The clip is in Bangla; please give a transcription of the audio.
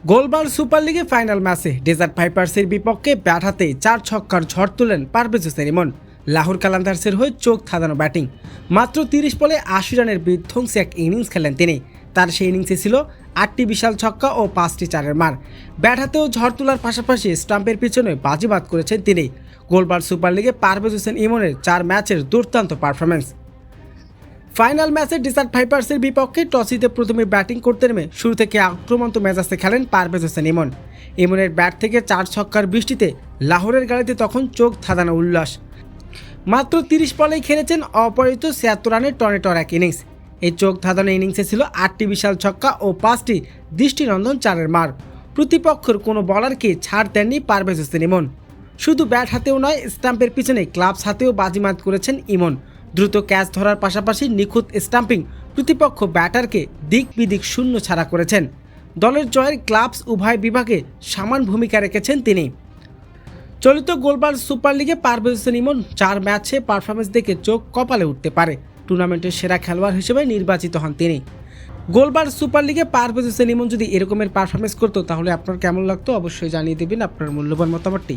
গোলবাল সুপার লিগে ফাইনাল ম্যাচে ডেজার্ট ভাইপার্সের বিপক্ষে ব্যাট হাতে 4 ছক্কার ঝড় তুলেন পারভেজ হোসেন ইমন। লাহোর কালান্দার্সের হয়ে চোখ ধাঁধানো ব্যাটিং, মাত্র 30 বলে 80 রানের বিধ্বংসী এক ইনিংস খেলেন তিনি। তার সেই ইনিংসে ছিল 8টি বিশাল ছক্কা ও 5টি চারের মার। ব্যাট হাতেও ঝড় তোলার পাশাপাশি স্টাম্পের পিছনে বাজিমাত করেছেন তিনি। গোলবাল সুপার লিগে পারভেজ হোসেন ইমনের 4 ম্যাচের দুর্দান্ত পারফরম্যান্স। ফাইনাল ম্যাচে ডেজার্ট ভাইপার্সের বিপক্ষে টস জিতে প্রথমে ব্যাটিং করতে নেমে শুরু থেকে আক্রমন্ত মেজাজে খেলেন পারভেজ হোসেন ইমন। ইমনের ব্যাট থেকে 4 ছক্কার বৃষ্টিতে লাহোরের গাড়িতে তখন চোখ ধাঁধানো উল্লাস। মাত্র 30 বলেই খেলেছেন অপরাজিত 76 রানের টর্নেটর এক ইনিংস। এই চোখ ধাঁধানো ইনিংসে ছিল 8টি বিশাল ছক্কা ও 5টি দৃষ্টিনন্দন চারের মার। প্রতিপক্ষের কোনো বলারকে ছাড় দেননি পারভেজ হোসেন ইমন। শুধু ব্যাট হাতেও নয়, স্টাম্পের পিছনে গ্লাভস হাতেও বাজিমাত করেছেন ইমন। দ্রুত ক্যাচ ধরার পাশাপাশি নিখুঁত স্টাম্পিং প্রতিপক্ষ ব্যাটারকে দিক বিদিক শূন্য ছাড়া করেছেন। দলের জয়ের গ্লাভস উভয় বিভাগে সমান ভূমিকা রেখেছেন তিনি। চলিত গোলবাল সুপার লিগে পারভেজ হোসেন ইমন 4 ম্যাচে পারফরমেন্স দেখে চোখ কপালে উঠতে পারে। টুর্নামেন্টের সেরা খেলোয়াড় হিসেবে নির্বাচিত হন তিনি। গোলবাল সুপার লিগে পারভেজ হোসেন ইমন যদি এরকমের পারফরমেন্স করতো তাহলে আপনার কেমন লাগতো অবশ্যই জানিয়ে দেবেন আপনার মূল্যবান মতামতটি।